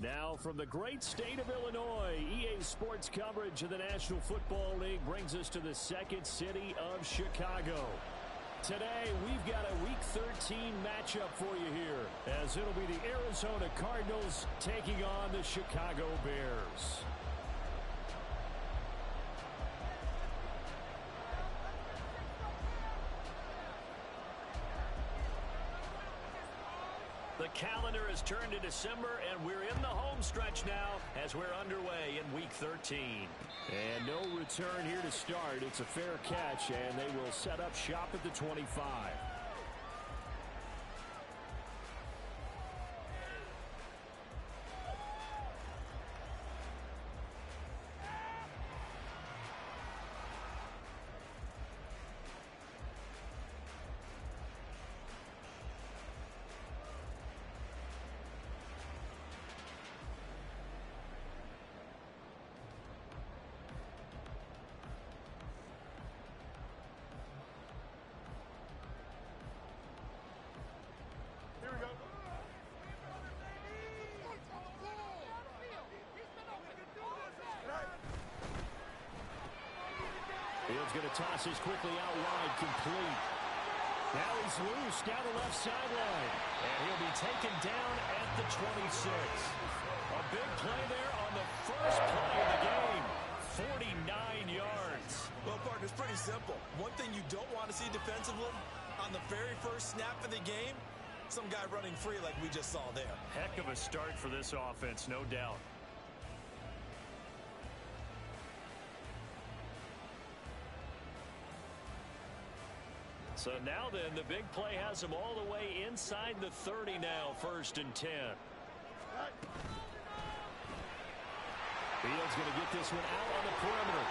Now from the great state of Illinois, EA Sports coverage of the National Football League brings us to the second city of Chicago. Today, we've got a Week 13 matchup for you here, as it'll be the Arizona Cardinals taking on the Chicago Bears. The calendar has turned to December, and we're in the home stretch now as we're underway in Week 13. And no return here to start. It's a fair catch, and they will set up shop at the 25. Fields going to toss this quickly out wide, complete. Now he's loose down the left sideline. And he'll be taken down at the 26. A big play there on the first play of the game. 49 yards. Well, partner, it's pretty simple. One thing you don't want to see defensively, on the very first snap of the game, some guy running free like we just saw there. Heck of a start for this offense, no doubt. So now then, the big play has them all the way inside the 30 now, 1st and 10. Fields going to get this one out on the perimeter.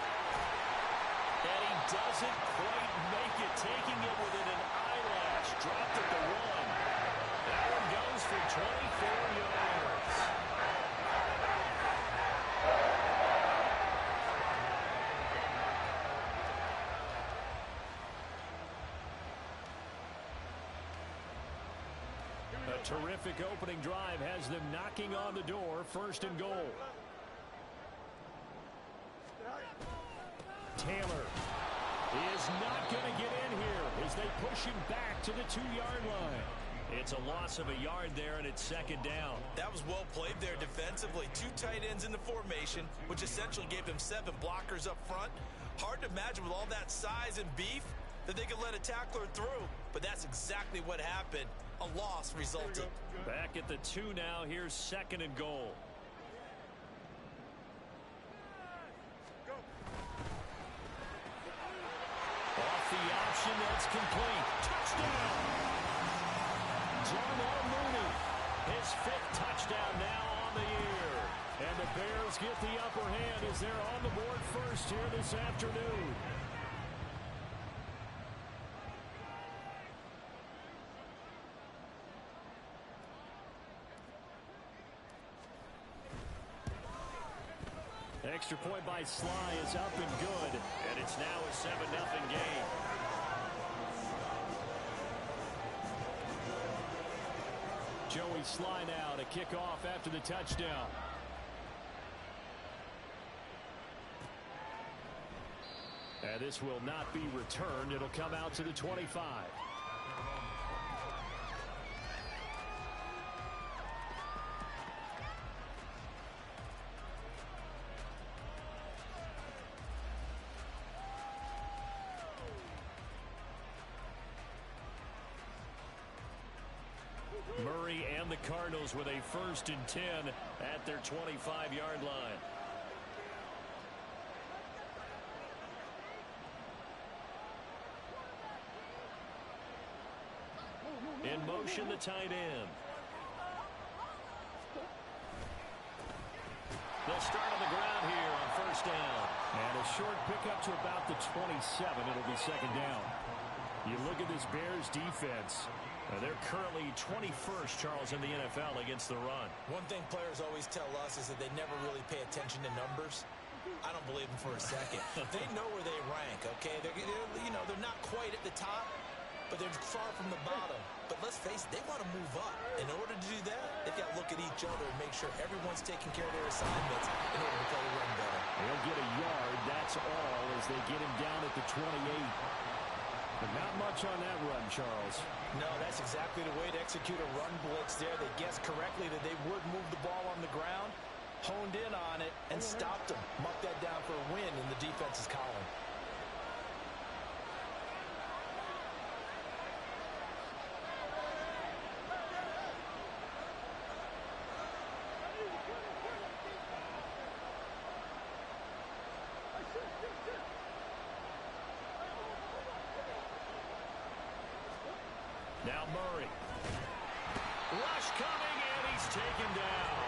And he doesn't quite make it, taking it within an eyelash. Dropped at the 1. That one goes for 24 yards. A terrific opening drive has them knocking on the door, 1st and goal. Taylor is not going to get in here as they push him back to the 2-yard line. It's a loss of a yard there, and it's 2nd down. That was well played there defensively. 2 tight ends in the formation, which essentially gave him 7 blockers up front. Hard to imagine with all that size and beef that they could let a tackler through, but that's exactly what happened. A loss resulted. Back at the 2 now. Here's 2nd and goal. Off the option, that's complete. Touchdown! Darnell Mooney, his 5th touchdown now on the year. And the Bears get the upper hand as they're on the board first here this afternoon. Extra point by Sly is up and good, and it's now a 7-0 game. Joey Sly now to kick off after the touchdown. And this will not be returned. It'll come out to the 25. Murray and the Cardinals with a 1st and 10 at their 25-yard line. In motion, the tight end. They'll start on the ground here on 1st down. And a short pickup to about the 27. It'll be 2nd down. You look at this Bears defense. They're currently 21st, Charles, in the NFL against the run. One thing players always tell us is that they never really pay attention to numbers. I don't believe them for a second. They know where they rank, okay? They're not quite at the top, but they're far from the bottom. But let's face it, they want to move up. In order to do that, they've got to look at each other and make sure everyone's taking care of their assignments in order to play the run better. They'll get a yard, that's all, as they get him down at the 28. But not much on that run, Charles. No, that's exactly the way to execute a run blitz there. They guessed correctly that they would move the ball on the ground, honed in on it, and stopped them. Mucked that down for a win in the defense's column. Now Murray. Rush coming, and he's taken down.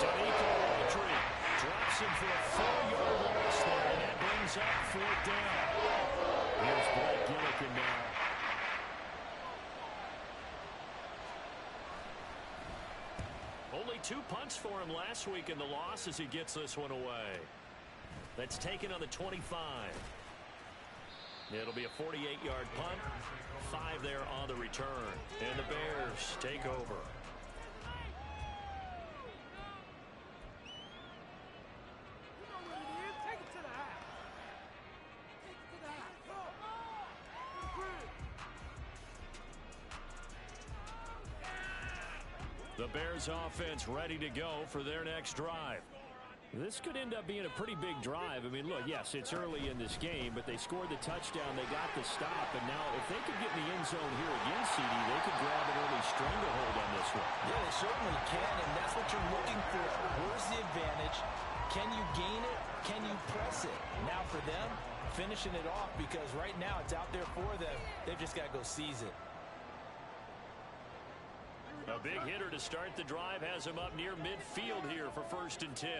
Danico Autry drops him for a 4-yard loss there, and that brings up 4th down. Here's Blake Gillikin now. Only 2 punts for him last week in the loss as he gets this one away. That's taken on the 25. It'll be a 48-yard punt. 5 there on the return. And the Bears take over. The Bears offense ready to go for their next drive. This could end up being a pretty big drive. I mean, look, yes, it's early in this game, but they scored the touchdown. They got the stop. And now if they could get in the end zone here again, CD, they could grab an early stranglehold on this one. Yeah, they certainly can, and that's what you're looking for. Where's the advantage? Can you gain it? Can you press it? Now for them, finishing it off, because right now it's out there for them. They've just got to go seize it. A big hitter to start the drive has him up near midfield here for 1st and 10.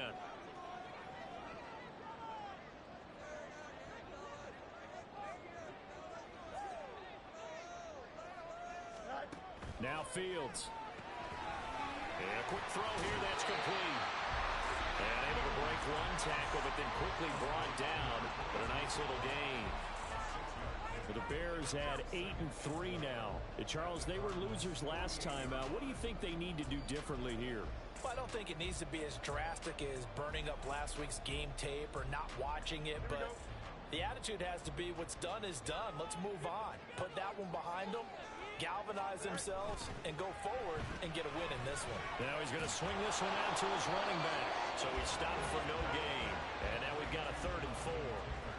Now Fields. And a quick throw here, that's complete. And able to break one tackle, but then quickly brought down. But a nice little gain. But the Bears at 8-3 now. Charles, they were losers last time out. What do you think they need to do differently here? Well, I don't think it needs to be as drastic as burning up last week's game tape or not watching it, but the attitude has to be what's done is done. Let's move on. Put that one behind them, galvanize themselves, and go forward and get a win in this one. Now he's going to swing this one out to his running back. So he stopped for no gain. And now we've got a 3rd and 4.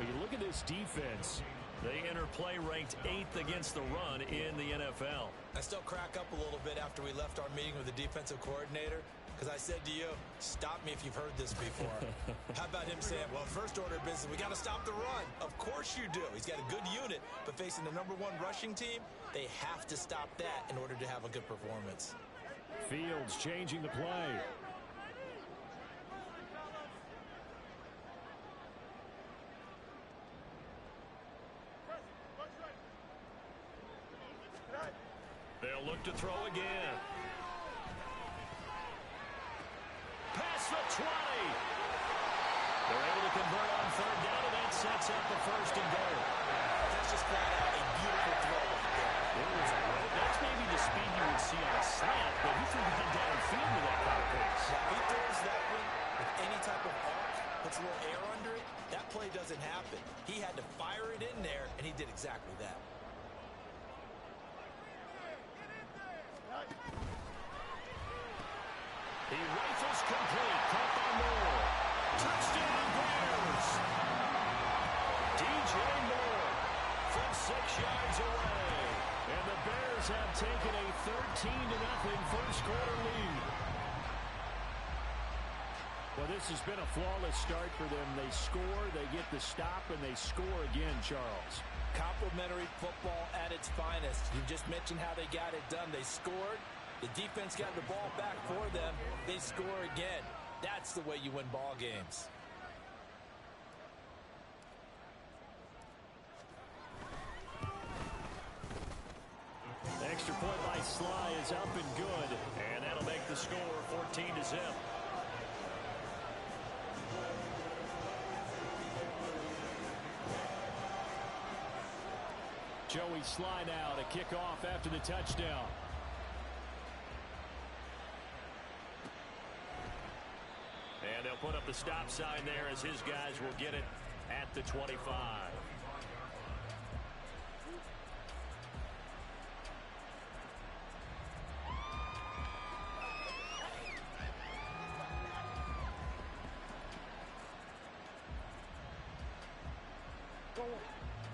When you look at this defense, they enter play ranked 8th against the run in the NFL. I still crack up a little bit after we left our meeting with the defensive coordinator, because I said to you, stop me if you've heard this before. How about him saying, well, first order of business, we got to stop the run. Of course you do. He's got a good unit, but facing the #1 rushing team, they have to stop that in order to have a good performance. Fields changing the play. They'll look to throw again. Past the 20. They're able to convert on 3rd down, and that sets up the 1st and goal. That's just flat out a beautiful throw right there. That's maybe the speed you would see on a slant, but he threw that downfield with that kind of pace. If he throws that one with any type of arc, puts a little air under it, that play doesn't happen. He had to fire it in there, and he did exactly that. He rifles complete. Caught by Moore. Touchdown Bears. DJ Moore from 6 yards away. And the Bears have taken a 13-0 first-quarter lead. Well, this has been a flawless start for them. They score, they get the stop, and they score again, Charles. Complimentary football at its finest. You just mentioned how they got it done. They scored. The defense got the ball back for them. They score again. That's the way you win ball games. Extra point by Sly is up and good. And that'll make the score 14-0. Joey Sly now to kick off after the touchdown. And they'll put up the stop sign there as his guys will get it at the 25.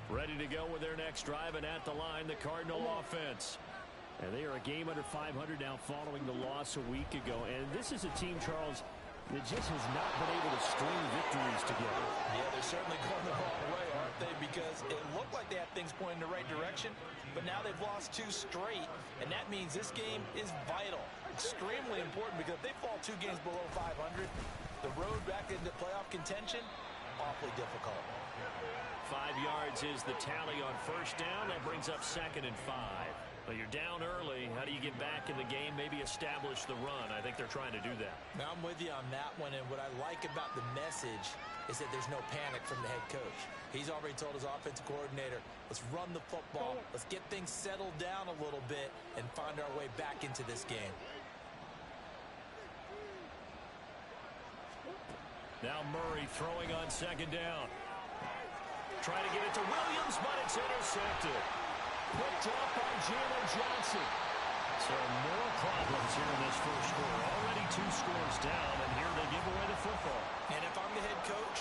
Ready to go with their next drive, and at the line, the Cardinal offense. And they are a game under 500 now following the loss a week ago. And this is a team, Charles, that just has not been able to string victories together. Yeah, they're certainly going the wrong way, aren't they? Because it looked like they had things pointing in the right direction, but now they've lost 2 straight, and that means this game is vital. Extremely important, because if they fall 2 games below 500, the road back into playoff contention, awfully difficult. 5 yards is the tally on first down. That brings up 2nd and 5. But you're down early. How do you get back in the game? Maybe establish the run. I think they're trying to do that. Now, I'm with you on that one, and what I like about the message is that there's no panic from the head coach. He's already told his offensive coordinator, let's run the football, let's get things settled down a little bit and find our way back into this game. Now Murray throwing on 2nd down. Trying to get it to Williams, but it's intercepted. Picked up by Jalen Johnson. So more problems here in this first quarter. Already 2 scores down, and here they give away the football. And if I'm the head coach,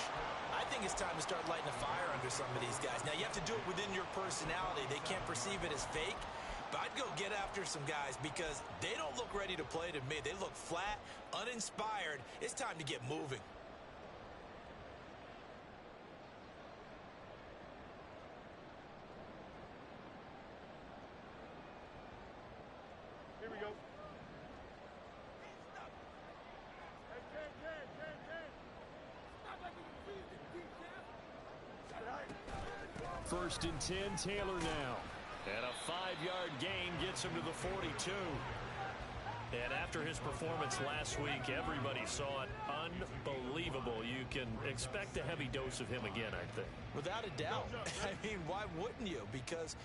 I think it's time to start lighting a fire under some of these guys. Now, you have to do it within your personality. They can't perceive it as fake. But I'd go get after some guys because they don't look ready to play to me. They look flat, uninspired. It's time to get moving. First and 10, Taylor now. And a 5-yard gain gets him to the 42. And after his performance last week, everybody saw it. Unbelievable. You can expect a heavy dose of him again, I think. Without a doubt. I mean, why wouldn't you? Because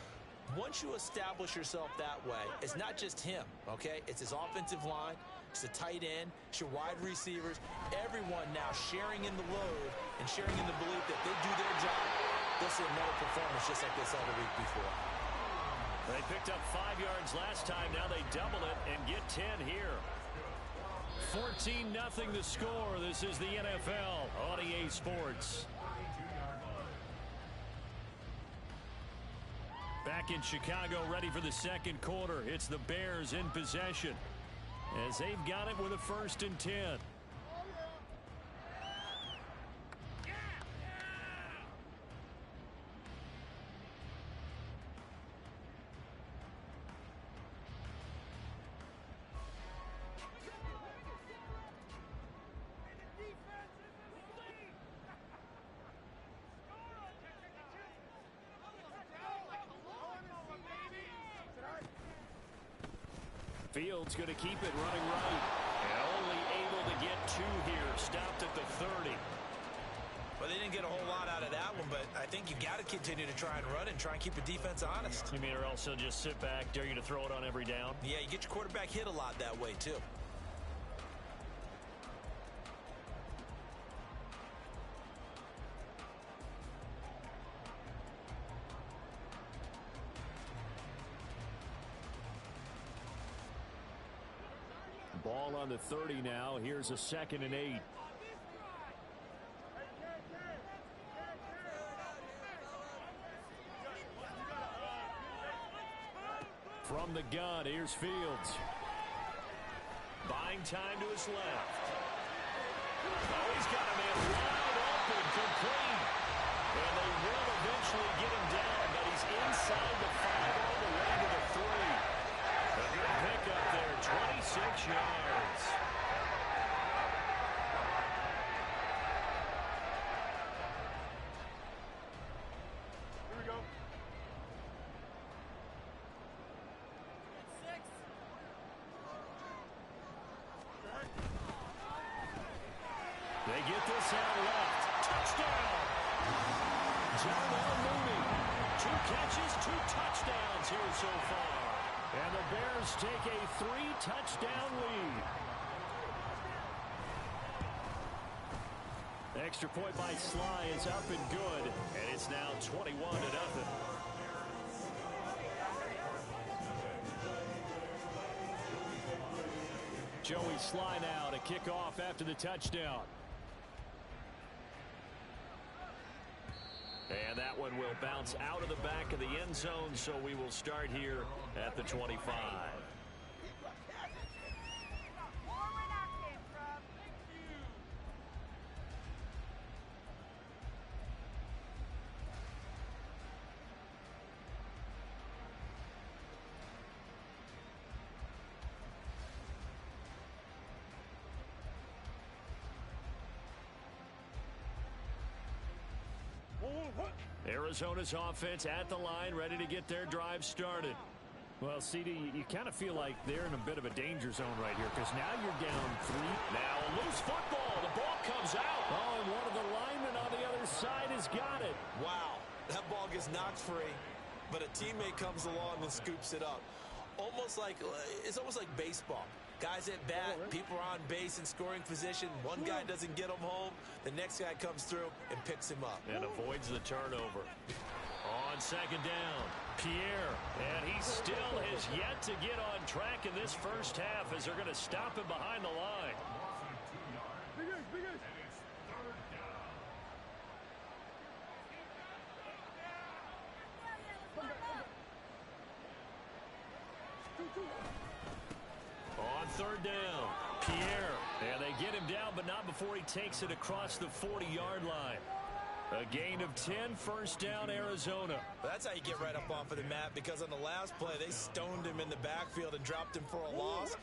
once you establish yourself that way, it's not just him, okay? It's his offensive line, it's the tight end, it's your wide receivers, everyone now sharing in the load and sharing in the belief that they do their job. They'll see another performance just like they saw the week before. They picked up 5 yards last time. Now they double it and get 10 here. 14-0 the score. This is the NFL on EA Sports. Back in Chicago, ready for the second quarter. It's the Bears in possession as they've got it with a 1st and 10. Fields going to keep it running right. And only able to get 2 here. Stopped at the 30. Well, they didn't get a whole lot out of that one, but I think you got to continue to try and run and try and keep the defense honest. You mean, or else they'll just sit back, dare you to throw it on every down? Yeah, you get your quarterback hit a lot that way, too. Ball on the 30 now. Here's a 2nd and 8. From the gun, here's Fields. Buying time to his left. Oh, he's got a man wide open, complete. And they will eventually get him down, but he's inside the 5 all the way to the 3. A good pickup there, 26 yards. Here we go. They get this out left. Touchdown! John Mooney. 2 catches, 2 touchdowns here so far. And the Bears take a 3-touchdown lead. Extra point by Sly is up and good, and it's now 21-0. Joey Sly now to kick off after the touchdown. And that one will bounce out of the back of the end zone, so we will start here at the 25. Arizona's offense at the line, ready to get their drive started. Well, CD, you kind of feel like they're in a bit of a danger zone right here, because now you're down 3. Now a loose football. The ball comes out. Oh, and one of the linemen on the other side has got it. Wow, that ball gets knocked free, but a teammate comes along and scoops it up. It's almost like baseball. Guys at bat, people are on base in scoring position. One guy doesn't get him home. The next guy comes through and picks him up. And avoids the turnover. On second down, Pierre. And he still has yet to get on track in this first half as they're going to stop him behind the line. On third down, Pierre. And they get him down, but not before he takes it across the 40-yard line. A gain of 10, first down, Arizona. That's how you get right up off of the mat, because on the last play, they stoned him in the backfield and dropped him for a loss.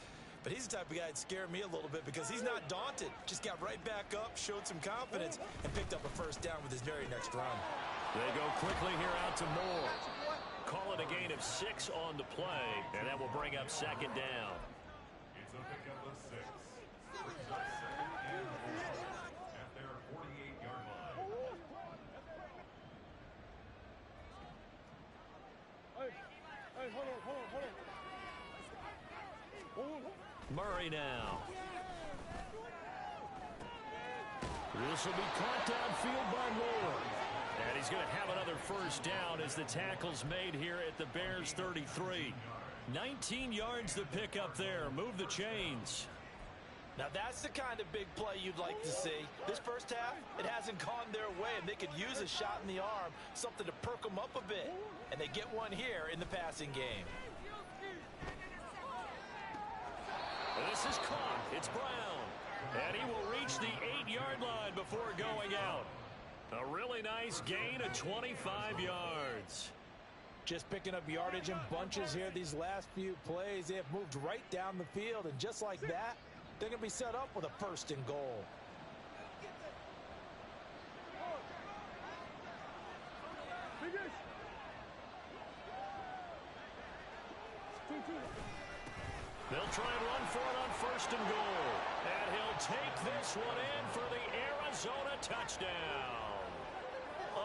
But he's the type of guy that scared me a little bit because he's not daunted. Just got right back up, showed some confidence, and picked up a first down with his very next run. They go quickly here out to Moore. Call it a gain of 6 on the play, and that will bring up second down. It's a pickup of 6. Brings up second and 4 at their 48-yard line. Hey, hold on. Murray now. This will be caught downfield by Moore. And he's going to have another first down as the tackle's made here at the Bears 33. 19 yards to pick up there. Move the chains. Now that's the kind of big play you'd like to see. This first half, it hasn't gone their way, and they could use a shot in the arm, something to perk them up a bit. And they get one here in the passing game. This is caught. It's Brown. And he will reach the 8-yard line before going out. A really nice gain of 25 yards. Just picking up yardage in bunches here these last few plays. They have moved right down the field, and just like that, they're going to be set up with a first and goal. They'll try and run for it on first and goal. And he'll take this one in for the Arizona touchdown.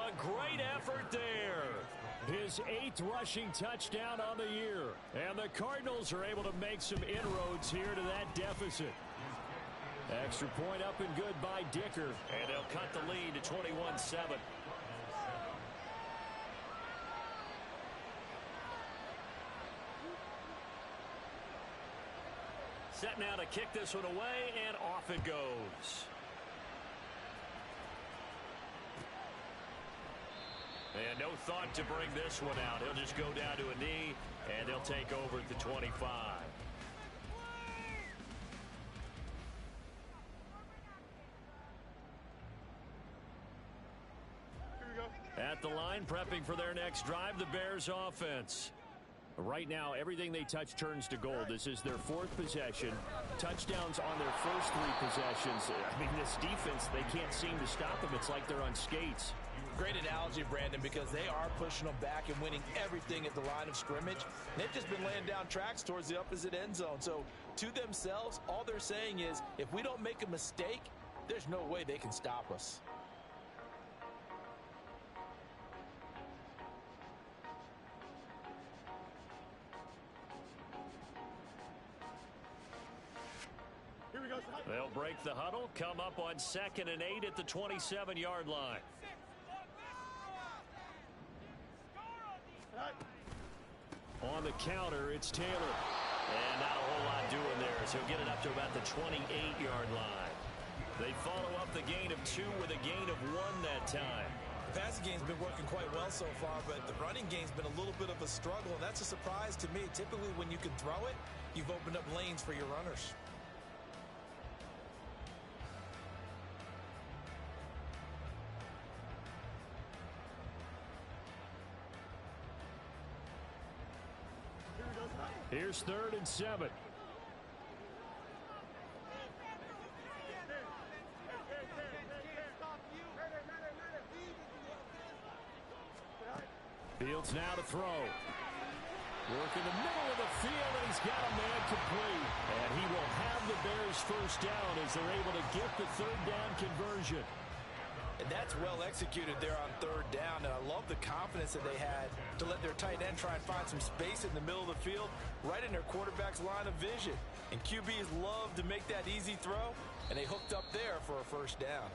A great effort there. His 8th rushing touchdown on the year. And the Cardinals are able to make some inroads here to that deficit. Extra point up and good by Dicker. And they'll cut the lead to 21-7. Set now to kick this one away, and off it goes. And no thought to bring this one out. He'll just go down to a knee, and they'll take over at the 25. At the line, prepping for their next drive, the Bears offense. Right now, everything they touch turns to gold. This is their 4th possession. Touchdowns on their first 3 possessions. I mean, this defense, they can't seem to stop them. It's like they're on skates. Great analogy, Brandon, because they are pushing them back and winning everything at the line of scrimmage. They've just been laying down tracks towards the opposite end zone. So, to themselves, all they're saying is, if we don't make a mistake, there's no way they can stop us. They'll break the huddle, come up on 2nd and 8 at the 27-yard line. On the counter, it's Taylor. And not a whole lot doing there, so he'll get it up to about the 28-yard line. They follow up the gain of 2 with a gain of 1 that time. The passing game's been working quite well so far, but the running game's been a little bit of a struggle, and that's a surprise to me. Typically, when you can throw it, you've opened up lanes for your runners. Here's 3rd and 7. Fields now to throw. Work in the middle of the field, and he's got a man complete. And he will have the Bears first down as they're able to get the 3rd down conversion. And that's well executed there on 3rd down. And I love the confidence that they had to let their tight end try and find some space in the middle of the field, right in their quarterback's line of vision. And QBs love to make that easy throw, and they hooked up there for a first down.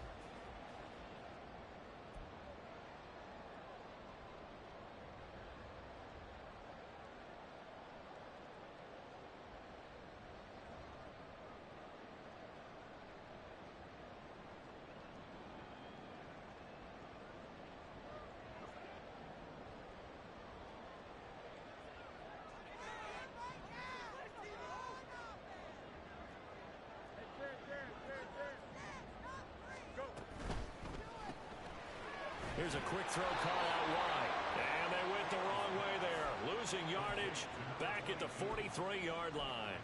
Here's a quick throw caught out wide. And they went the wrong way there. Losing yardage back at the 43-yard line.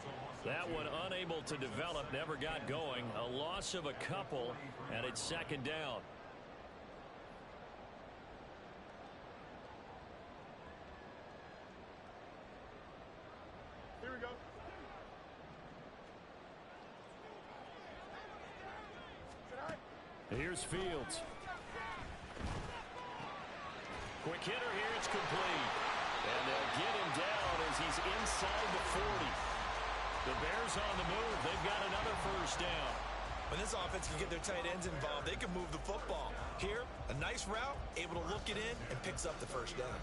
That one unable to develop, never got going. A loss of a couple, and it's 2nd down. Here we go. Here's Fields. Quick hitter here, it's complete. And they'll get him down as he's inside the 40. The Bears on the move. They've got another first down. When this offense can get their tight ends involved, they can move the football. Here, a nice route, able to look it in, and picks up the first down.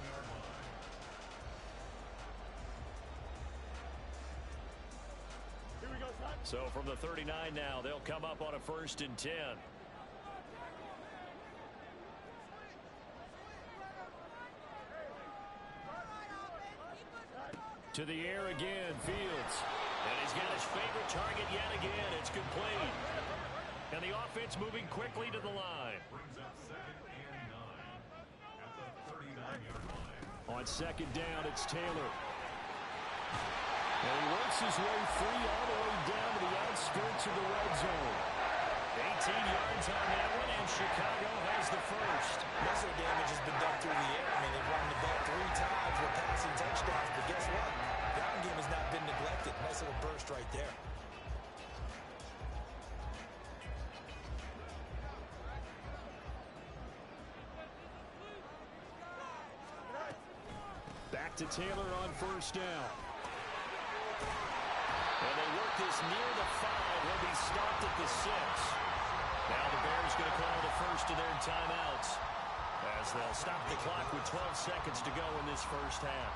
Here we go, son. So from the 39 now, they'll come up on a 1st and 10. To the air again, Fields. And he's got his favorite target yet again. It's complete. And the offense moving quickly to the line. Brings up 2nd and 9 at the 39-yard line. On 2nd down, it's Taylor. And he works his way free all the way down to the outskirts of the red zone. 18 yards on that one, and Chicago has the first. Most of the damage has been done through the air. I mean, they've run the ball 3 times with passing touchdowns, but guess what? The ground game has not been neglected. Nice little burst right there. Back to Taylor on 1st down. And they work this near the 5. He'll be stopped at the 6. Now the Bears going to call the first of their timeouts as they'll stop the clock with 12 seconds to go in this first half.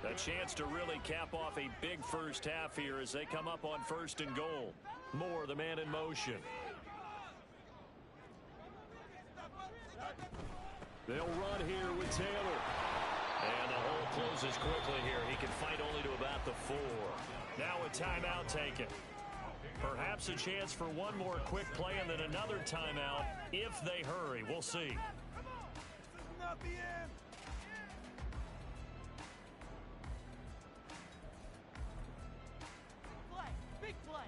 A chance to really cap off a big first half here as they come up on 1st and goal. Moore, the man in motion. They'll run here with Taylor. And the hole closes quickly here. He can fight only to about the 4. Now a timeout taken. Perhaps a chance for one more quick play and then another timeout if they hurry. We'll see. Not the end. Big play.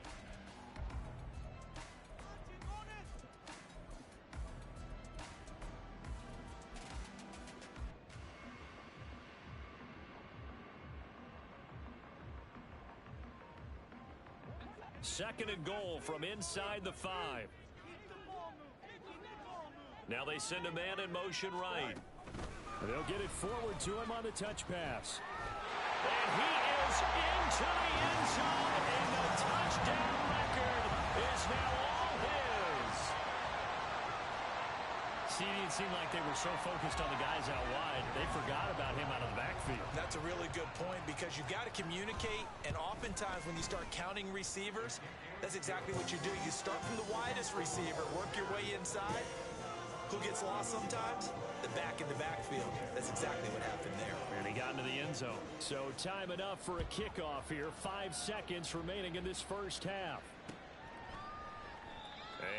Second and goal from inside the 5. Now they send a man in motion right. They'll get it forward to him on the touch pass. And he is into the end zone, and the touchdown record is now all his. See, it seemed like they were so focused on the guys out wide, they forgot about him out of the backfield. That's a really good point because you got to communicate, and oftentimes when you start counting receivers, that's exactly what you do. You start from the widest receiver, work your way inside. Who gets lost sometimes? The back in the backfield. That's exactly what happened there. And he got into the end zone. So time enough for a kickoff here. 5 seconds remaining in this first half.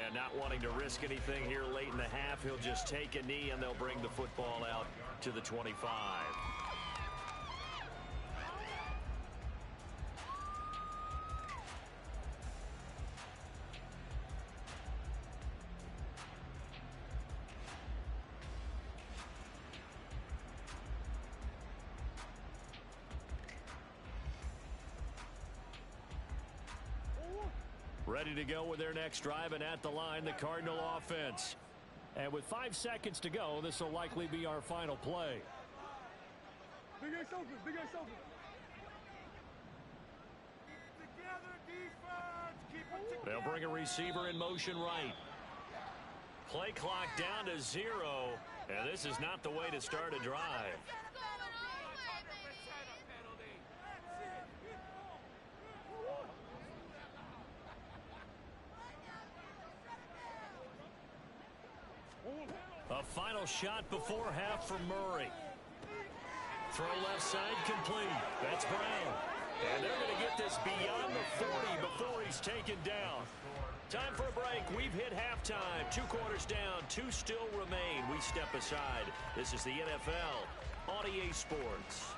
And not wanting to risk anything here late in the half, he'll just take a knee and they'll bring the football out to the 25. Ready to go with their next drive, and at the line, the Cardinal offense. And with 5 seconds to go, this will likely be our final play. Big X open, Big X open. Together, defense. Keep it together. They'll bring a receiver in motion right. Play clock down to 0, and this is not the way to start a drive. A final shot before half for Murray. Throw left side complete. That's Brown. And they're going to get this beyond the 40 before he's taken down. Time for a break. We've hit halftime. 2 quarters down. 2 still remain. We step aside. This is the NFL on EA Sports.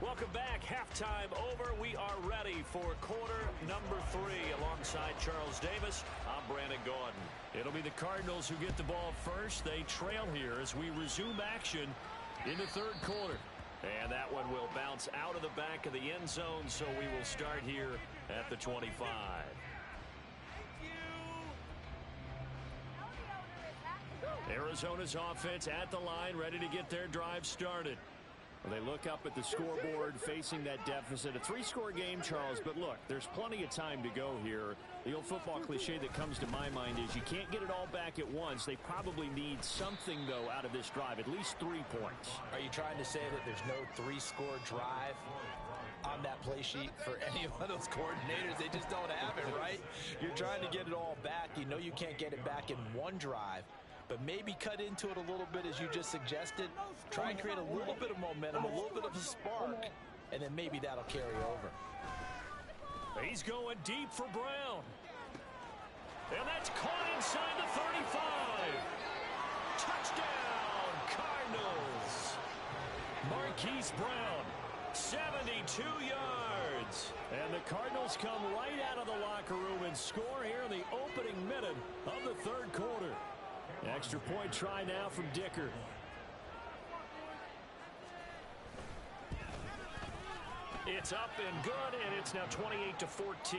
Welcome back. Halftime over. We are ready for quarter number 3. Alongside Charles Davis, I'm Brandon Gaudin. It'll be the Cardinals who get the ball first. They trail here as we resume action in the third quarter. And that one will bounce out of the back of the end zone, so we will start here at the 25. Arizona's offense at the line, ready to get their drive started. Well, they look up at the scoreboard facing that deficit. A 3-score game, Charles, but look, there's plenty of time to go here. The old football cliche that comes to my mind is you can't get it all back at once. They probably need something, though, out of this drive, at least 3 points. Are you trying to say that there's no 3-score drive on that play sheet for any of those coordinators? They just don't have it, right? You're trying to get it all back. You know you can't get it back in one drive. But maybe cut into it a little bit as you just suggested. Try and create a little bit of momentum, a little bit of a spark, and then maybe that'll carry over. He's going deep for Brown. And that's caught inside the 35. Touchdown, Cardinals. Marquise Brown, 72 yards. And the Cardinals come right out of the locker room and score here in the opening minute of the third quarter. Extra point try now from Dicker. It's up and good, and it's now 28-14.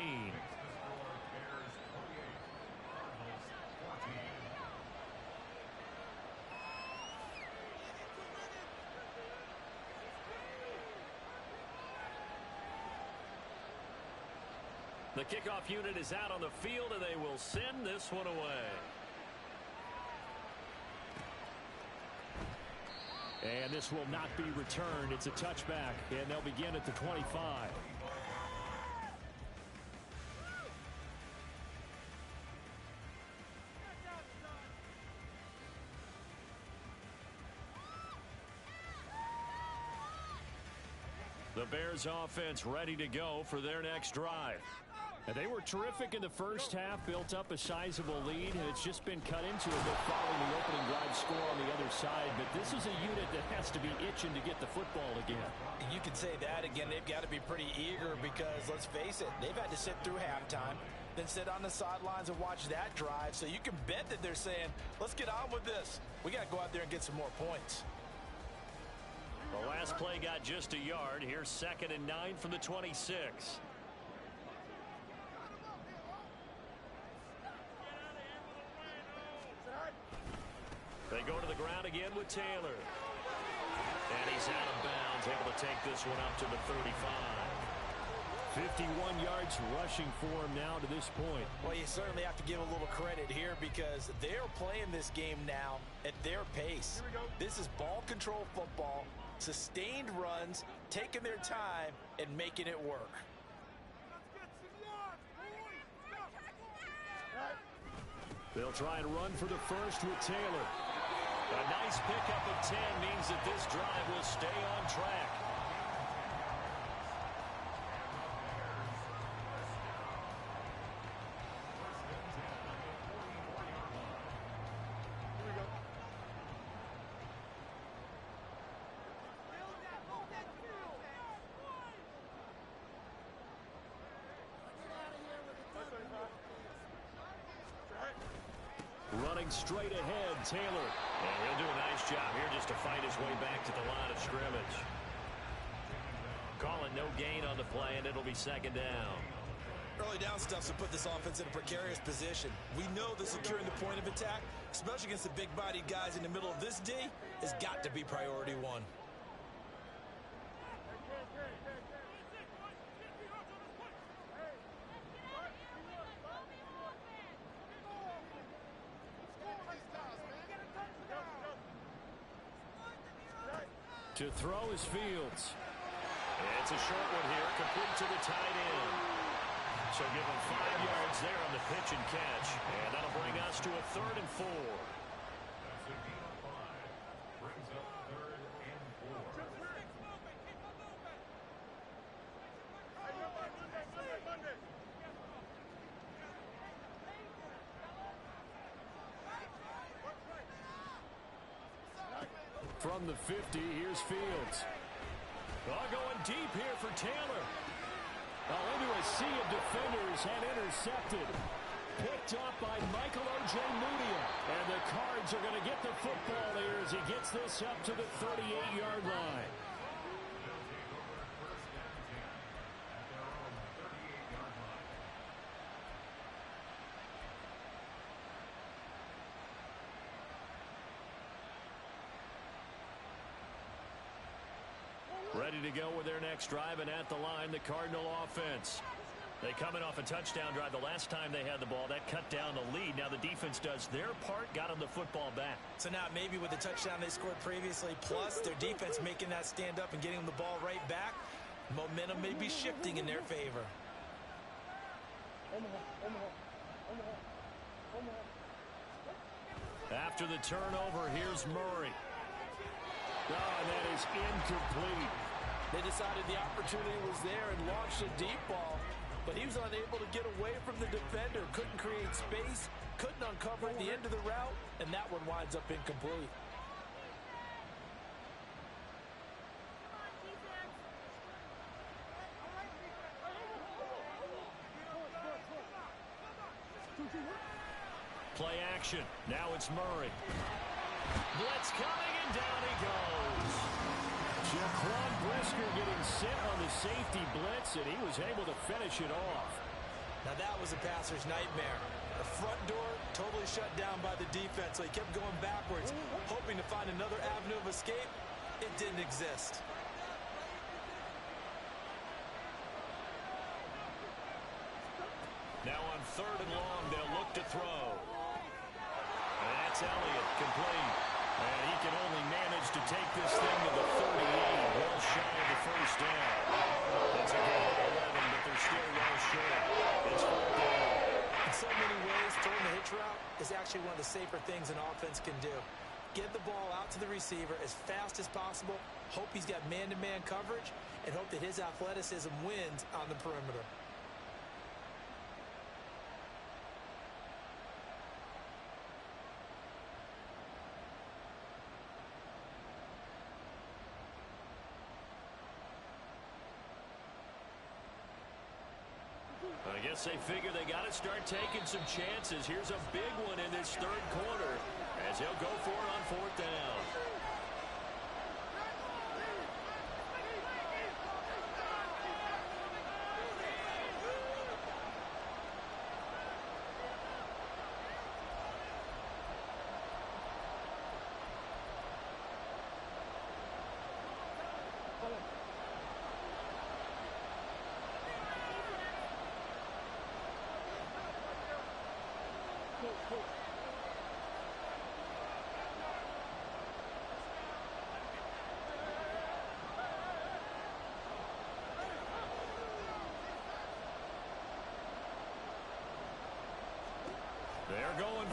The kickoff unit is out on the field, and they will send this one away. And this will not be returned. It's a touchback, and they'll begin at the 25. The Bears offense ready to go for their next drive. And they were terrific in the first half, built up a sizable lead, and it's just been cut into a bit following the opening drive score on the other side. But this is a unit that has to be itching to get the football again. You could say that again. They've got to be pretty eager because, let's face it, they've had to sit through halftime, then sit on the sidelines and watch that drive. So you can bet that they're saying, let's get on with this. We got to go out there and get some more points. The last play got just a yard. Here's 2nd and 9 from the 26. They go to the ground again with Taylor. And he's out of bounds, able to take this one up to the 35. 51 yards rushing for him now to this point. Well, you certainly have to give a little credit here because they're playing this game now at their pace. This is ball control football, sustained runs, taking their time, and making it work. They'll try and run for the first with Taylor. A nice pickup of 10 means that this drive will stay on track. Running straight ahead, Taylor. And he'll do a nice job here just to fight his way back to the line of scrimmage. Calling no gain on the play, and it'll be 2nd down. Early down stuff to put this offense in a precarious position. We know that securing the point of attack, especially against the big-bodied guys in the middle of this D, has got to be priority one. To throw is Fields. It's a short one here, complete to the tight end. So give him 5 yards there on the pitch and catch. And that'll bring us to a 3rd and 4. That's a gain of 5. Brings up 3rd and 4. From the 50, here's Fields. Going deep here for Taylor. Into a sea of defenders and intercepted. Picked up by Michael O.J. Mudia. And the Cards are going to get the football here as he gets this up to the 38-yard line. Ready to go with their next drive, and at the line, the Cardinal offense. They coming off a touchdown drive. The last time they had the ball, that cut down the lead. Now the defense does their part, got them the football back. So now maybe with the touchdown they scored previously, plus their defense making that stand up and getting them the ball right back, momentum may be shifting in their favor. After the turnover, here's Murray. And that is incomplete. They decided the opportunity was there and launched a deep ball, but he was unable to get away from the defender, couldn't create space, couldn't uncover at the end of the route, and that one winds up incomplete. Play action. Now it's Murray. Blitz coming, and down he goes. Jaquan Brisker getting sent on the safety blitz, and he was able to finish it off. Now that was a passer's nightmare. The front door totally shut down by the defense, so he kept going backwards, hoping to find another avenue of escape. It didn't exist. Now on 3rd and long, they'll look to throw. And that's Elliott, complete. And he can only manage to take this thing to the 38, well shy of the first down. That's a gain of 11, but they're still well short. It's 4th down. In so many ways, throwing the hitch route is actually one of the safer things an offense can do. Get the ball out to the receiver as fast as possible, hope he's got man-to-man coverage, and hope that his athleticism wins on the perimeter. I guess they figure they got to start taking some chances. Here's a big one in this 3rd quarter as he'll go for it on 4th down.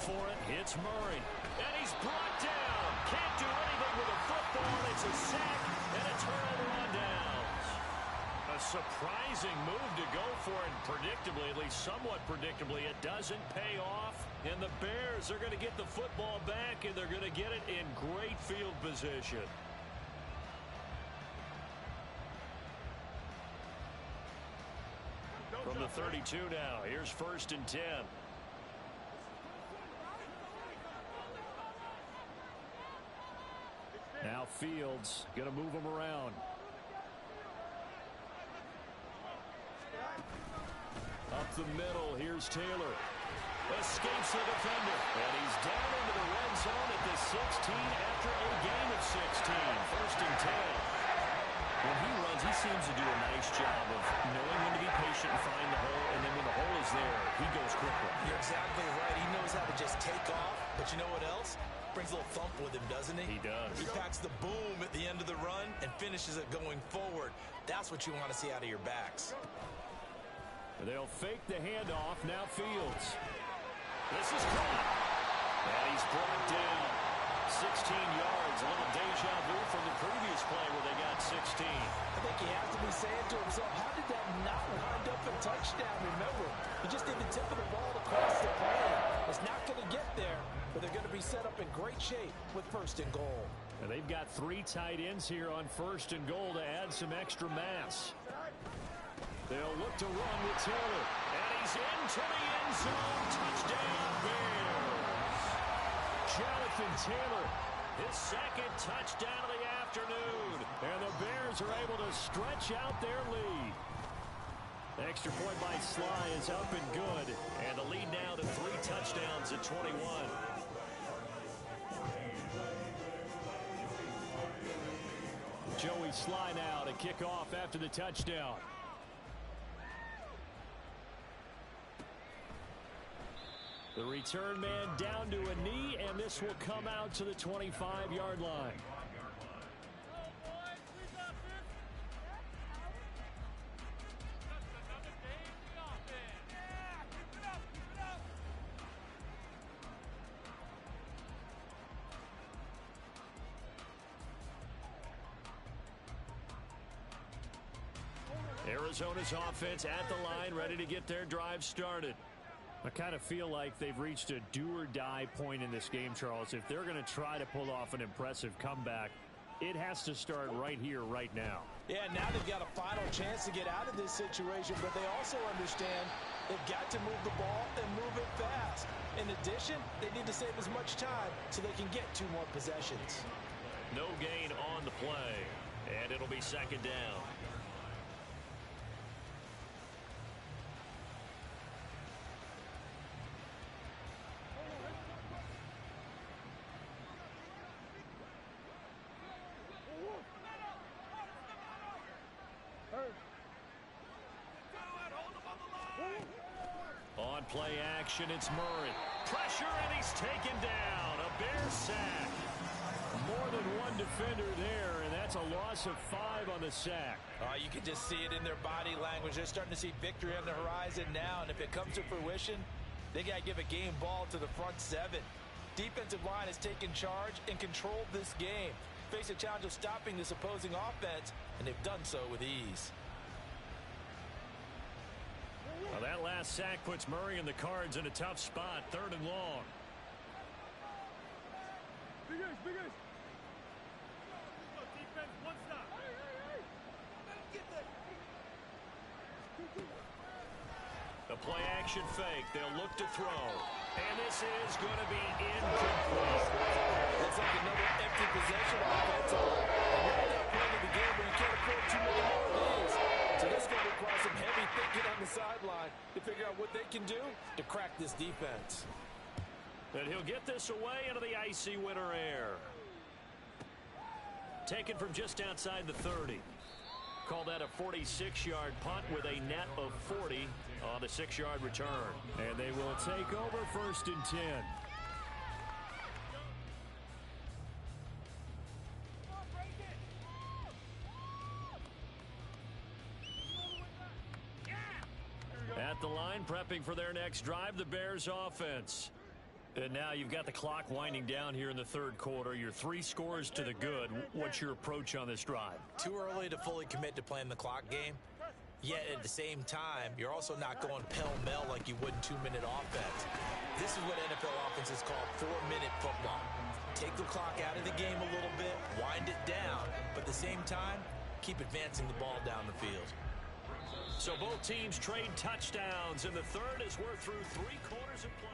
for it. Hits Murray. And he's brought down. Can't do anything with a football. It's a sack and a turnover on downs. A surprising move to go for it. Predictably, at least somewhat predictably, it doesn't pay off. And the Bears are going to get the football back, and they're going to get it in great field position. From the 32 now, here's 1st and 10. Now Fields going to move him around. Up the middle, here's Taylor. Escapes the defender. And he's down into the red zone at the 16 after a gain of 16. 1st and 10. When he runs, he seems to do a nice job of knowing when to be patient and find the hole, and then when the hole is there, he goes quickly. You're exactly right. He knows how to just take off, but you know what else? Brings a little thump with him, doesn't he? He does. He packs the boom at the end of the run and finishes it going forward. That's what you want to see out of your backs. They'll fake the handoff. Now Fields. This is caught. And he's brought down. 16 yards. A little deja vu from the previous play where they got 16. I think he has to be saying to himself, how did that not wind up a touchdown? Remember, he just did the tip of the ball across the plane. It's not going to get there, but they're going to be set up in great shape with 1st and goal. And they've got 3 tight ends here on 1st and goal to add some extra mass. They'll look to run with Taylor. And he's into the end zone. Touchdown, Bears. Jonathan Taylor, his 2nd touchdown of the afternoon. And the Bears are able to stretch out their lead. The extra point by Sly is up and good. And the lead now to 3 touchdowns at 21. Joey Sly now to kick off after the touchdown. The return man down to a knee, and this will come out to the 25-yard line. Arizona's offense at the line, ready to get their drive started. I kind of feel like they've reached a do-or-die point in this game, Charles. If they're going to try to pull off an impressive comeback, it has to start right here, right now. Yeah, now they've got a final chance to get out of this situation, but they also understand they've got to move the ball and move it fast. In addition, they need to save as much time so they can get 2 more possessions. No gain on the play, and it'll be 2nd down. On play action, it's Murray. Pressure, and he's taken down. A Bears sack. More than one defender there, and that's a loss of 5 on the sack. You can just see it in their body language. They're starting to see victory on the horizon now, and if it comes to fruition, they got to give a game ball to the front 7. Defensive line has taken charge and controlled this game. Face a challenge of stopping this opposing offense, and they've done so with ease. Well, that last sack puts Murray and the Cards in a tough spot, 3rd and long. Big ace. Defense, 1 stop. The play action fake. They'll look to throw. And this is going to be incomplete. Looks like another empty possession offensively. And you're at that point of the game where you can't afford too many more of these. So this is going to require some heavy thinking on the sideline to figure out what they can do to crack this defense. And he'll get this away into the icy winter air. Taken from just outside the 30. Call that a 46-yard punt with a net of 40 on the 6-yard return. And they will take over 1st and 10. At the line, prepping for their next drive, the Bears offense. And now you've got the clock winding down here in the third quarter. You're 3 scores to the good. What's your approach on this drive? Too early to fully commit to playing the clock game. Yet at the same time, you're also not going pell-mell like you would in 2-minute offense. This is what NFL offenses call 4-minute football. Take the clock out of the game a little bit, wind it down, but at the same time, keep advancing the ball down the field. So both teams trade touchdowns in the third as we're through 3 quarters of play.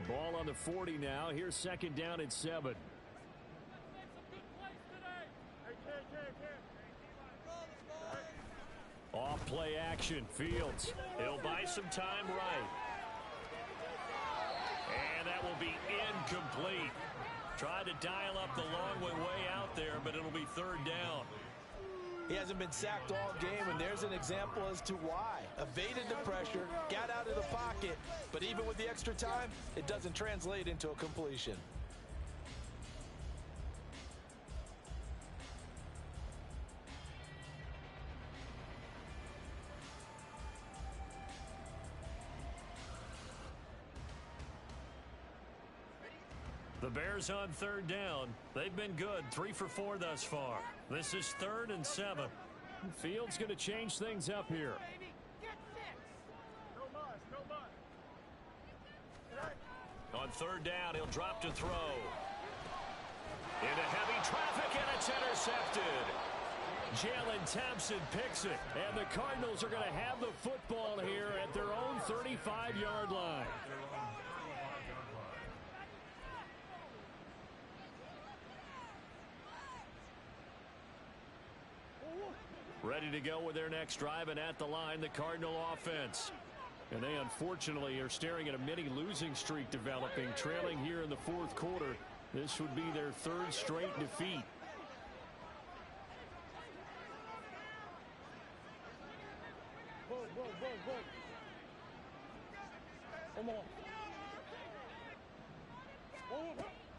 Ball on the 40 now. Here's second down and 7. Off play action. Fields. He'll buy some time right. And that will be incomplete. Tried to dial up the long way out there, but it'll be third down. He hasn't been sacked all game, and there's an example as to why. Evaded the pressure, got out of the pocket, but even with the extra time, it doesn't translate into a completion. The Bears on third down. They've been good, 3 for 4 thus far. This is 3rd and 7. Fields going to change things up here. On third down, he'll drop to throw. Into heavy traffic, and it's intercepted. Jalen Thompson picks it, and the Cardinals are going to have the football here at their own 35-yard line. Ready to go with their next drive, and at the line, the Cardinal offense. And they unfortunately are staring at a mini losing streak developing, trailing here in the fourth quarter. This would be their 3rd straight defeat.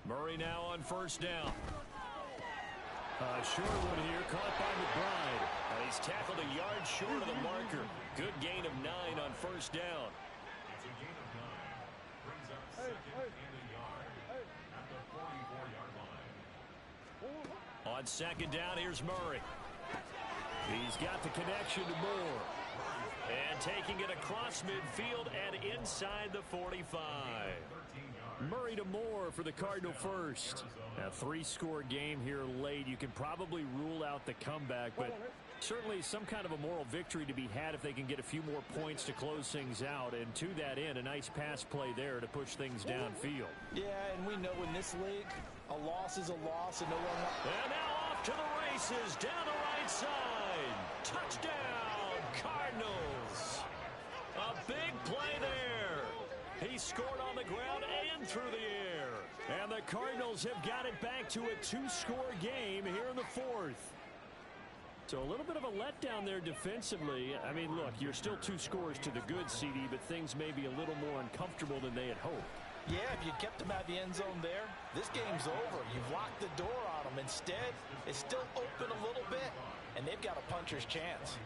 Murray now on first down. Short one here, caught by McBride. He's tackled a yard short of the marker. Good gain of 9 on first down. It's a gain of 9. Brings up 2nd and a yard at the 44-yard line. On second down, here's Murray. He's got the connection to Moore. And taking it across midfield and inside the 45. Murray to Moore for the Cardinal first. A 3-score game here late. You can probably rule out the comeback, but certainly some kind of a moral victory to be had if they can get a few more points to close things out. And to that end, a nice pass play there to push things downfield. Yeah, and we know in this league, a loss is a loss, and no one... And now off to the races, down the right side. Touchdown, Cardinals. A big play there. He scored on the ground and through the air. And the Cardinals have got it back to a 2-score game here in the 4th. So a little bit of a letdown there defensively. I mean, look, you're still 2 scores to the good, CD, but things may be a little more uncomfortable than they had hoped. Yeah, if you kept them out of the end zone there, this game's over. You've locked the door on them. Instead, it's still open a little bit, and they've got a puncher's chance.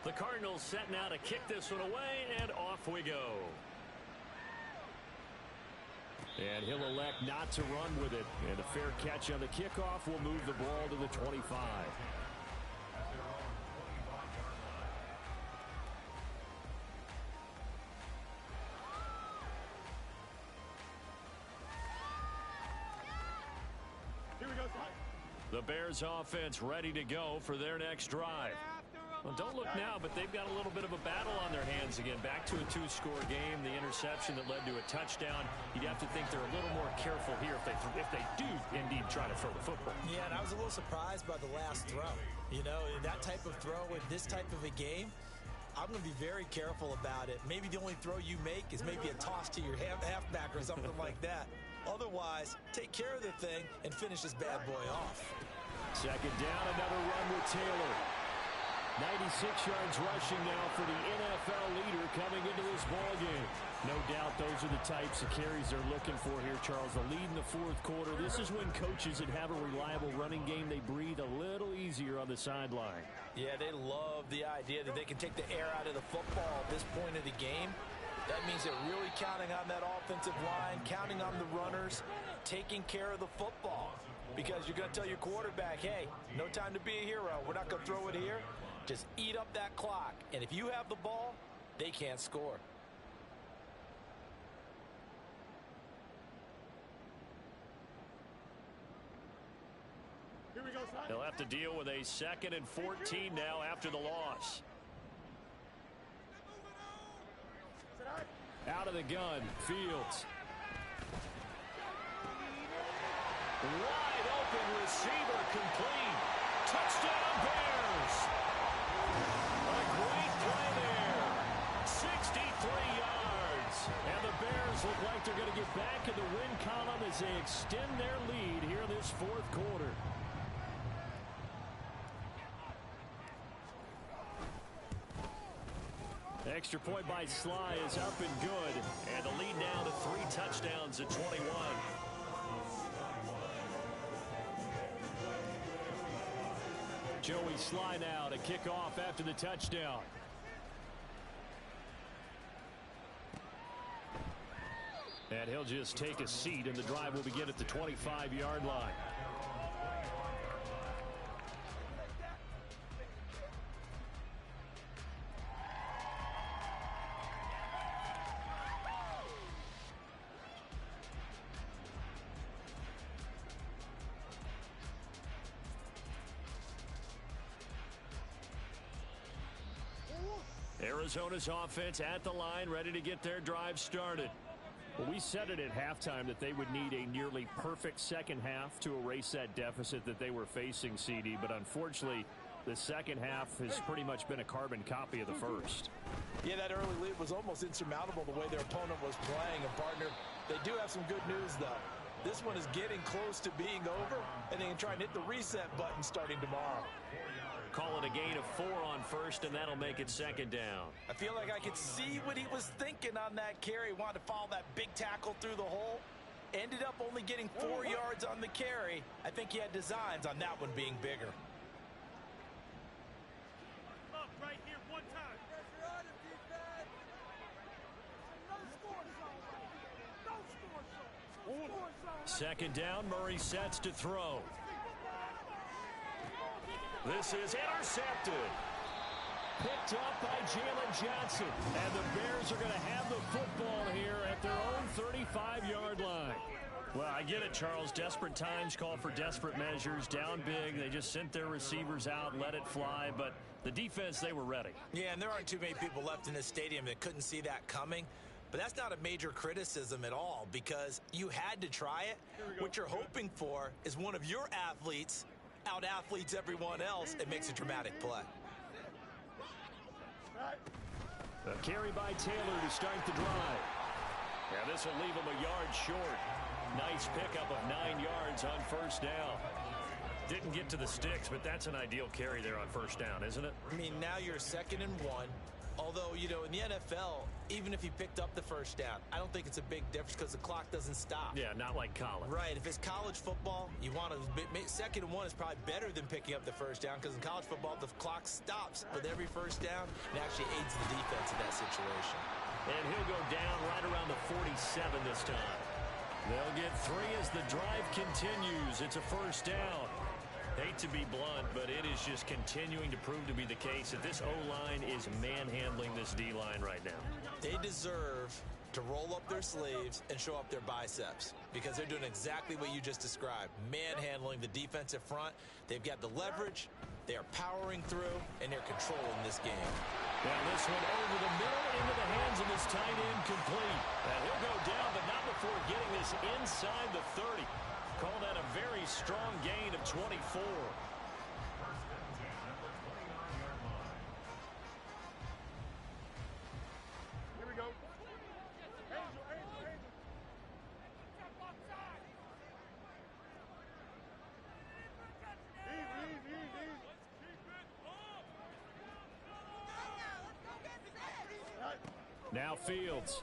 The Cardinals set now to kick this one away, and off we go. And he'll elect not to run with it. And a fair catch on the kickoff will move the ball to the 25. The Bears offense ready to go for their next drive. Well, don't look now, but they've got a little bit of a battle on their hands again. Back to a 2-score game. The interception that led to a touchdown. You'd have to think they're a little more careful here if they do indeed try to throw the football. Yeah, and I was a little surprised by the last throw. You know, that type of throw in this type of a game, I'm going to be very careful about it. Maybe the only throw you make is maybe a toss to your halfback or something like that. Otherwise, take care of the thing and finish this bad boy off. Second down, another run with Taylor. 96 yards rushing now for the NFL leader coming into this ball game. No doubt those are the types of carries they're looking for here, Charles. The lead in the fourth quarter. This is when coaches that have a reliable running game, they breathe a little easier on the sideline. Yeah, they love the idea that they can take the air out of the football at this point of the game. That means they're really counting on that offensive line, counting on the runners, taking care of the football. Because you're going to tell your quarterback, hey, no time to be a hero. We're not going to throw it here. Just eat up that clock. And if you have the ball, they can't score. Here we go, son. They'll have to deal with a 2nd and 14 now after the loss. Out of the gun, Fields. Wide open receiver, complete. Touchdown Bears. A great play there. 63 yards. And the Bears look like they're going to get back in the win column as they extend their lead here in this fourth quarter. Extra point by Sly is up and good. And the lead now to 3 touchdowns at 21. Joey Sly now to kick off after the touchdown. And he'll just take a seat, and the drive will begin at the 25-yard line. Arizona's offense at the line, ready to get their drive started. Well, we said it at halftime that they would need a nearly perfect second half to erase that deficit that they were facing, CD. But unfortunately, the second half has pretty much been a carbon copy of the first. Yeah, that early lead was almost insurmountable the way their opponent was playing. And, partner, they do have some good news, though. This one is getting close to being over, and they can try and hit the reset button starting tomorrow. Call it a gain of 4 on first, and that'll make it 2nd down. I feel like I could see what he was thinking on that carry. Wanted to follow that big tackle through the hole. Ended up only getting 4 yards on the carry. I think he had designs on that one being bigger. Up right here one time. No score zone. 2nd down, Murray sets to throw. This is intercepted. Picked up by Jalen Johnson. And the Bears are going to have the football here at their own 35-yard line. Well, I get it, Charles. Desperate times call for desperate measures. Down big. They just sent their receivers out, let it fly. But the defense, they were ready. Yeah, and there aren't too many people left in this stadium that couldn't see that coming. But that's not a major criticism at all because you had to try it. What you're hoping for is one of your athletes out-athletes everyone else and makes a dramatic play. A carry by Taylor to start the drive. Yeah, this will leave him a yard short. Nice pickup of 9 yards on first down. Didn't get to the sticks, but that's an ideal carry there on first down, isn't it? I mean, now you're 2nd and 1. Although, you know, in the NFL, even if he picked up the first down, I don't think it's a big difference because the clock doesn't stop. Yeah, not like college. Right. If it's college football, you want to 2nd and 1 is probably better than picking up the first down because in college football, the clock stops with every first down and actually aids the defense in that situation. And he'll go down right around the 47 this time. They'll get 3 as the drive continues. It's a first down. Hate to be blunt, but it is just continuing to prove to be the case that this O-line is manhandling this D-line right now. They deserve to roll up their sleeves and show up their biceps because they're doing exactly what you just described, manhandling the defensive front. They've got the leverage, they are powering through, and they're controlling this game. Now this one over the middle into the hands of this tight end complete. And he'll go down, but not before getting this inside the 30. Call that a very strong gain of 24. Here we go. Angel. Easy. Now Fields.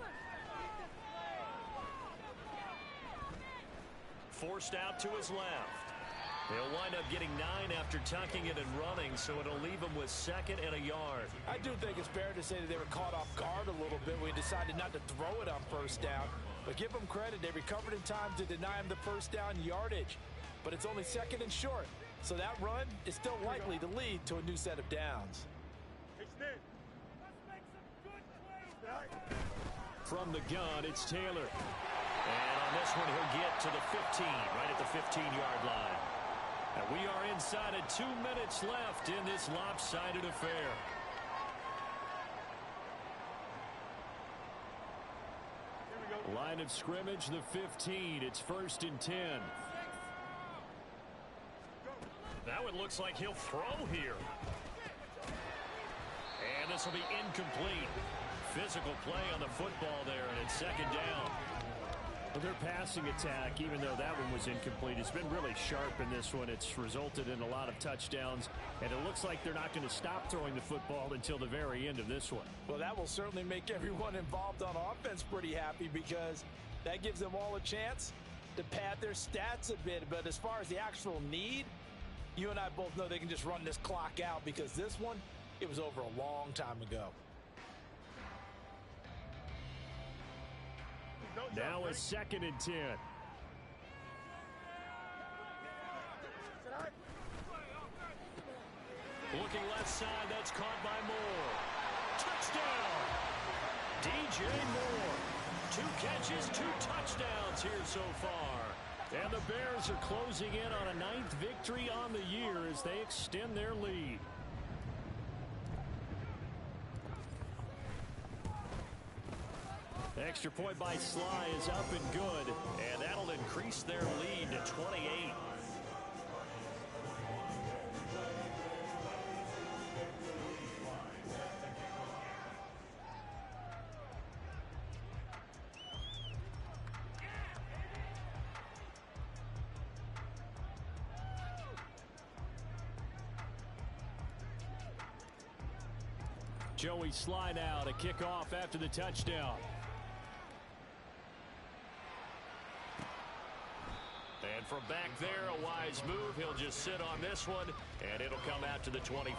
Forced out to his left. He'll wind up getting 9 after tucking it and running, so it'll leave him with 2nd and a yard. I do think it's fair to say that they were caught off guard a little bit when he decided not to throw it on 1st down. But give them credit, they recovered in time to deny him the 1st down yardage. But it's only 2nd and short, so that run is still likely to lead to a new set of downs. From the gun, it's Taylor. And on this one, he'll get to the 15, right at the 15-yard line. And we are inside of 2 minutes left in this lopsided affair. Line of scrimmage, the 15. It's 1st and 10. Now it looks like he'll throw here. And this will be incomplete. Physical play on the football there, and it's 2nd down. Well, their passing attack, even though that one was incomplete, has been really sharp in this one. It's resulted in a lot of touchdowns, and it looks like they're not going to stop throwing the football until the very end of this one. Well, that will certainly make everyone involved on offense pretty happy, because that gives them all a chance to pad their stats a bit. But as far as the actual need, you and I both know they can just run this clock out, because this one, it was over a long time ago. Now a 2nd and 10. Looking left side, that's caught by Moore. Touchdown! DJ Moore. 2 catches, 2 touchdowns here so far. And the Bears are closing in on a 9th victory on the year as they extend their lead. Extra point by Sly is up and good, and that'll increase their lead to 28. Joey Sly now to kick off after the touchdown. And from back there, a wise move. He'll just sit on this one, and it'll come out to the 25.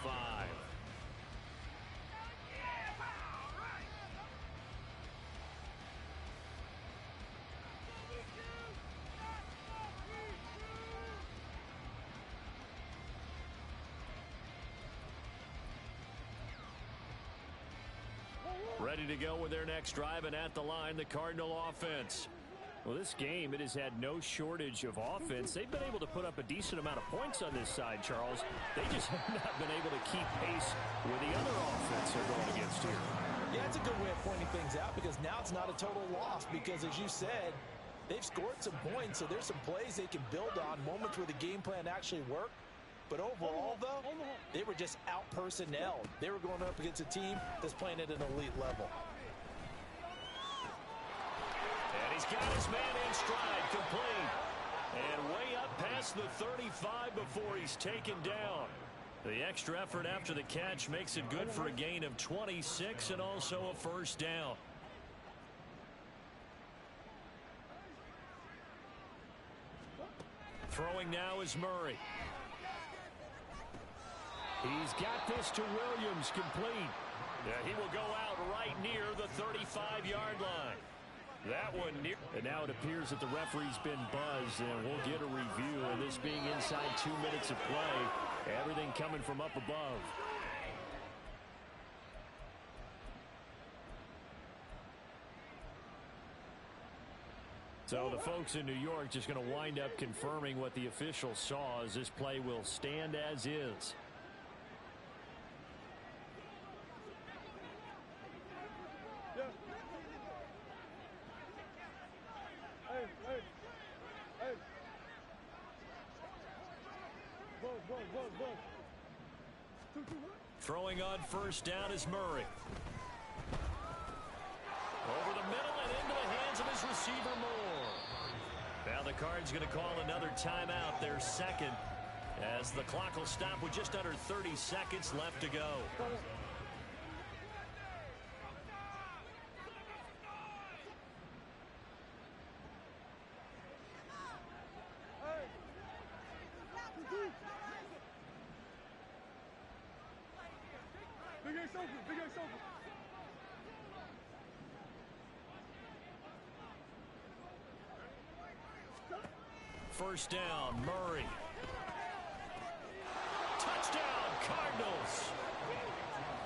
Ready to go with their next drive, and at the line, the Cardinal offense. Well, this game, it has had no shortage of offense. They've been able to put up a decent amount of points on this side, Charles. They just have not been able to keep pace with the other offense they're going against here. Yeah, it's a good way of pointing things out, because now it's not a total loss, because as you said, they've scored some points, so there's some plays they can build on, moments where the game plan actually worked. But overall, though, they were just out-personnel. They were going up against a team that's playing at an elite level. And he's got his man in stride, complete. And way up past the 35 before he's taken down. The extra effort after the catch makes it good for a gain of 26 and also a 1st down. Throwing now is Murray. He's got this to Williams, complete. He will go out right near the 35-yard line. That one near. And now it appears that the referee's been buzzed, and we'll get a review. And this being inside 2 minutes of play, everything coming from up above. So the folks in New York just going to wind up confirming what the official saw, as this play will stand as is. Throwing on 1st down is Murray. Over the middle and into the hands of his receiver, Moore. Now the Cards going to call another timeout, their 2nd, as the clock will stop with just under 30 seconds left to go. First down, Murray. Touchdown, Cardinals.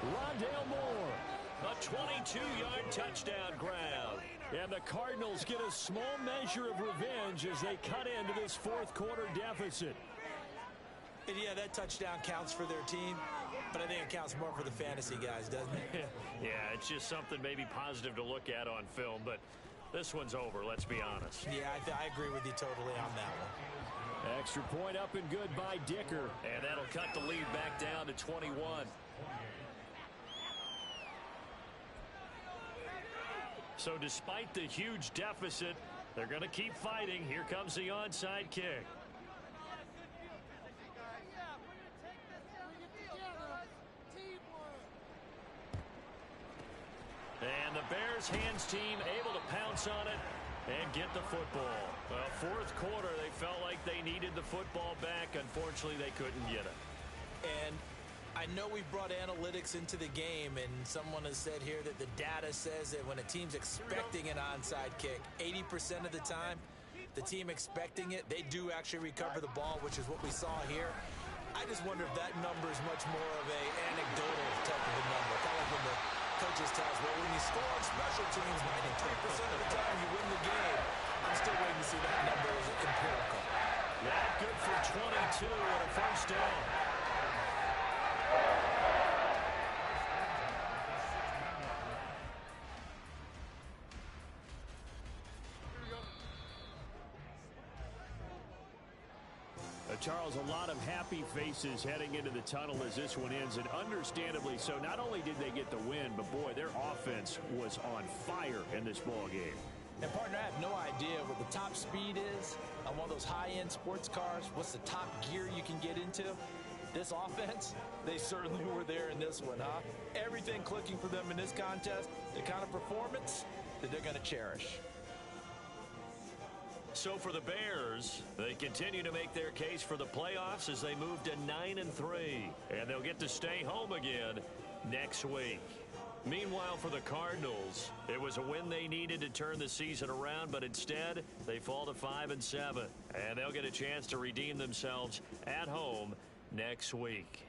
Rondale Moore, a 22-yard touchdown grab. And the Cardinals get a small measure of revenge as they cut into this fourth quarter deficit. And yeah, that touchdown counts for their team, but I think it counts more for the fantasy guys, doesn't it? Yeah, it's just something maybe positive to look at on film, but this one's over, let's be honest. Yeah, I agree with you totally on that one. Extra point up and good by Dicker. And that'll cut the lead back down to 21. So despite the huge deficit, they're going to keep fighting. Here comes the onside kick. And the Bears hands team able to pounce on it and get the football. Well, fourth quarter, they felt like they needed the football back. Unfortunately, they couldn't get it. And I know we brought analytics into the game, and someone has said here that the data says that when a team's expecting an onside kick, 80% of the time, the team expecting it, they do actually recover the ball, which is what we saw here. I just wonder if that number is much more of a anecdotal type of a number. Kind of like when the coaches tell us, well, when you score on special teams, 93% of the time you win the game. I'm still waiting to see that number as empirical. Not good for 22 and a first down. Charles, a lot of happy faces heading into the tunnel as this one ends, and understandably so. Not only did they get the win, but boy, their offense was on fire in this ball game. And partner, I have no idea what the top speed is on one of those high-end sports cars. What's the top gear you can get into? This offense, they certainly were there in this one, huh? Everything clicking for them in this contest, the kind of performance that they're going to cherish. So for the Bears, they continue to make their case for the playoffs as they move to 9-3, and they'll get to stay home again next week. Meanwhile, for the Cardinals, it was a win they needed to turn the season around, but instead they fall to 5-7, and they'll get a chance to redeem themselves at home next week.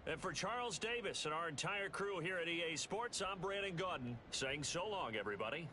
And for Charles Davis and our entire crew here at EA Sports, I'm Brandon Gaudin saying so long, everybody.